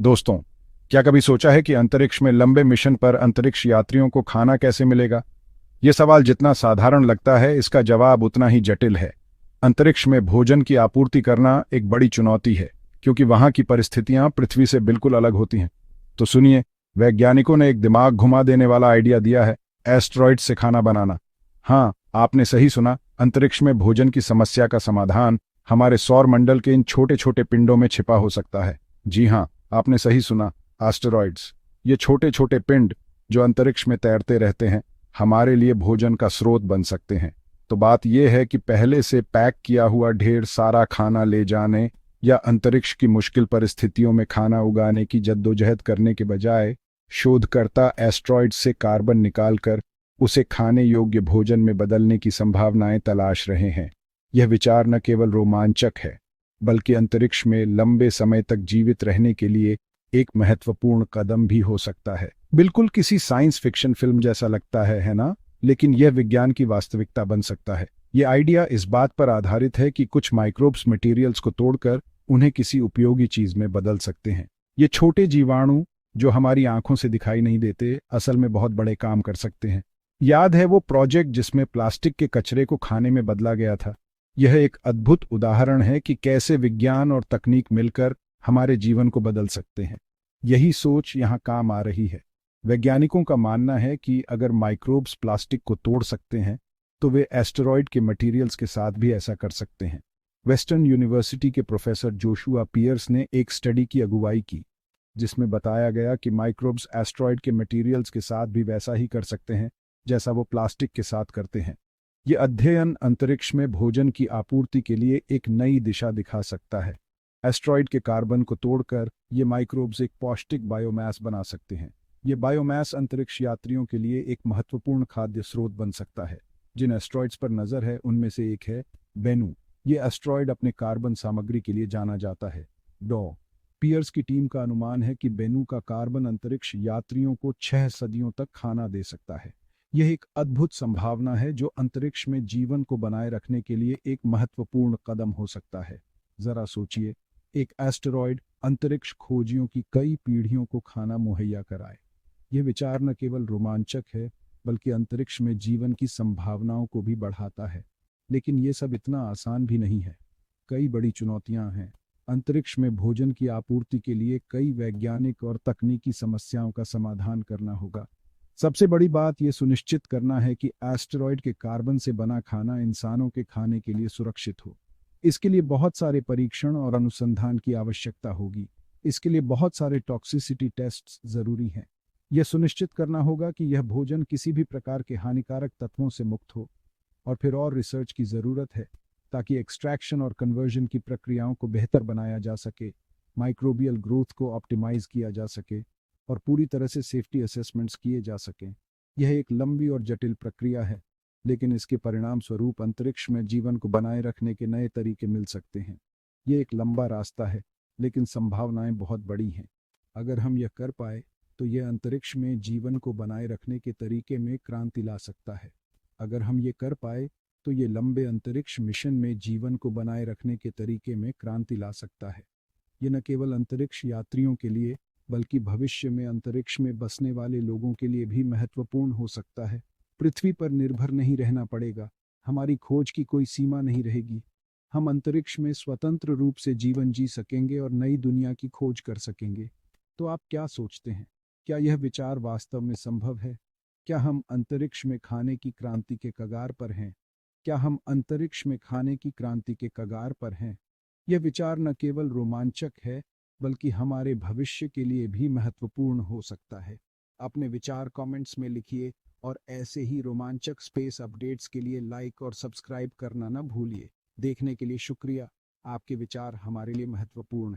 दोस्तों, क्या कभी सोचा है कि अंतरिक्ष में लंबे मिशन पर अंतरिक्ष यात्रियों को खाना कैसे मिलेगा? ये सवाल जितना साधारण लगता है, इसका जवाब उतना ही जटिल है। अंतरिक्ष में भोजन की आपूर्ति करना एक बड़ी चुनौती है, क्योंकि वहां की परिस्थितियां पृथ्वी से बिल्कुल अलग होती हैं। तो सुनिए, वैज्ञानिकों ने एक दिमाग घुमा देने वाला आइडिया दिया है: एस्ट्रॉइड से खाना बनाना। हाँ, आपने सही सुना। अंतरिक्ष में भोजन की समस्या का समाधान हमारे सौर मंडल के इन छोटे छोटे पिंडों में छिपा हो सकता है। जी हाँ, आपने सही सुना, एस्टेरॉइड्स। ये छोटे छोटे पिंड जो अंतरिक्ष में तैरते रहते हैं, हमारे लिए भोजन का स्रोत बन सकते हैं। तो बात यह है कि पहले से पैक किया हुआ ढेर सारा खाना ले जाने या अंतरिक्ष की मुश्किल परिस्थितियों में खाना उगाने की जद्दोजहद करने के बजाय, शोधकर्ता एस्ट्रॉइड से कार्बन निकालकर उसे खाने योग्य भोजन में बदलने की संभावनाएं तलाश रहे हैं। यह विचार न केवल रोमांचक है, बल्कि अंतरिक्ष में लंबे समय तक जीवित रहने के लिए एक महत्वपूर्ण कदम भी हो सकता है। बिल्कुल किसी साइंस फिक्शन फिल्म जैसा लगता है ना? लेकिन यह विज्ञान की वास्तविकता बन सकता है। यह आइडिया इस बात पर आधारित है कि कुछ माइक्रोब्स मटेरियल्स को तोड़कर उन्हें किसी उपयोगी चीज में बदल सकते हैं। ये छोटे जीवाणु जो हमारी आंखों से दिखाई नहीं देते, असल में बहुत बड़े काम कर सकते हैं। याद है वो प्रोजेक्ट जिसमें प्लास्टिक के कचरे को खाने में बदला गया था? यह एक अद्भुत उदाहरण है कि कैसे विज्ञान और तकनीक मिलकर हमारे जीवन को बदल सकते हैं। यही सोच यहाँ काम आ रही है। वैज्ञानिकों का मानना है कि अगर माइक्रोब्स प्लास्टिक को तोड़ सकते हैं, तो वे एस्टेरॉयड के मटेरियल्स के साथ भी ऐसा कर सकते हैं। वेस्टर्न यूनिवर्सिटी के प्रोफेसर जोशुआ पियर्स ने एक स्टडी की अगुवाई की, जिसमें बताया गया कि माइक्रोब्स एस्टेरॉयड के मटेरियल्स के साथ भी वैसा ही कर सकते हैं जैसा वो प्लास्टिक के साथ करते हैं। ये अध्ययन अंतरिक्ष में भोजन की आपूर्ति के लिए एक नई दिशा दिखा सकता है। एस्ट्रॉइड के कार्बन को तोड़कर ये माइक्रोब्स एक पौष्टिक बायोमास बना सकते हैं। ये बायोमास अंतरिक्ष यात्रियों के लिए एक महत्वपूर्ण खाद्य स्रोत बन सकता है। जिन एस्ट्रॉइड्स पर नजर है उनमें से एक है बेनू। ये एस्ट्रॉइड अपने कार्बन सामग्री के लिए जाना जाता है। डॉ पियर्स की टीम का अनुमान है कि बेनू का कार्बन अंतरिक्ष यात्रियों को 6 सदियों तक खाना दे सकता है। यह एक अद्भुत संभावना है जो अंतरिक्ष में जीवन को बनाए रखने के लिए एक महत्वपूर्ण कदम हो सकता है। जरा सोचिए, एक एस्टेरॉयड अंतरिक्ष खोजियों की कई पीढ़ियों को खाना मुहैया कराए। यह विचार न केवल रोमांचक है, बल्कि अंतरिक्ष में जीवन की संभावनाओं को भी बढ़ाता है। लेकिन यह सब इतना आसान भी नहीं है। कई बड़ी चुनौतियां हैं। अंतरिक्ष में भोजन की आपूर्ति के लिए कई वैज्ञानिक और तकनीकी समस्याओं का समाधान करना होगा। सबसे बड़ी बात यह सुनिश्चित करना है कि एस्टेरॉयड के कार्बन से बना खाना इंसानों के खाने के लिए सुरक्षित हो। इसके लिए बहुत सारे परीक्षण और अनुसंधान की आवश्यकता होगी। इसके लिए बहुत सारे टॉक्सिसिटी टेस्ट्स जरूरी हैं। यह सुनिश्चित करना होगा कि यह भोजन किसी भी प्रकार के हानिकारक तत्वों से मुक्त हो। और फिर और रिसर्च की ज़रूरत है, ताकि एक्सट्रैक्शन और कन्वर्जन की प्रक्रियाओं को बेहतर बनाया जा सके, माइक्रोबियल ग्रोथ को ऑप्टिमाइज किया जा सके और पूरी तरह से सेफ्टी असेसमेंट्स किए जा सकें। यह एक लंबी और जटिल प्रक्रिया है, लेकिन इसके परिणाम स्वरूप अंतरिक्ष में जीवन को बनाए रखने के नए तरीके मिल सकते हैं। यह एक लंबा रास्ता है, लेकिन संभावनाएं बहुत बड़ी हैं। अगर हम यह कर पाए, तो यह अंतरिक्ष में जीवन को बनाए रखने के तरीके में क्रांति ला सकता है। अगर हम ये कर पाए, तो ये लंबे अंतरिक्ष मिशन में जीवन को बनाए रखने के तरीके में क्रांति ला सकता है। ये न केवल अंतरिक्ष यात्रियों के लिए, बल्कि भविष्य में अंतरिक्ष में बसने वाले लोगों के लिए भी महत्वपूर्ण हो सकता है। पृथ्वी पर निर्भर नहीं रहना पड़ेगा। हमारी खोज की कोई सीमा नहीं रहेगी। हम अंतरिक्ष में स्वतंत्र रूप से जीवन जी सकेंगे और नई दुनिया की खोज कर सकेंगे। तो आप क्या सोचते हैं? क्या यह विचार वास्तव में संभव है? क्या हम अंतरिक्ष में खाने की क्रांति के कगार पर हैं? क्या हम अंतरिक्ष में खाने की क्रांति के कगार पर हैं? यह विचार न केवल रोमांचक है, बल्कि हमारे भविष्य के लिए भी महत्वपूर्ण हो सकता है। अपने विचार कमेंट्स में लिखिए और ऐसे ही रोमांचक स्पेस अपडेट्स के लिए लाइक और सब्सक्राइब करना न भूलिए। देखने के लिए शुक्रिया। आपके विचार हमारे लिए महत्वपूर्ण हैं।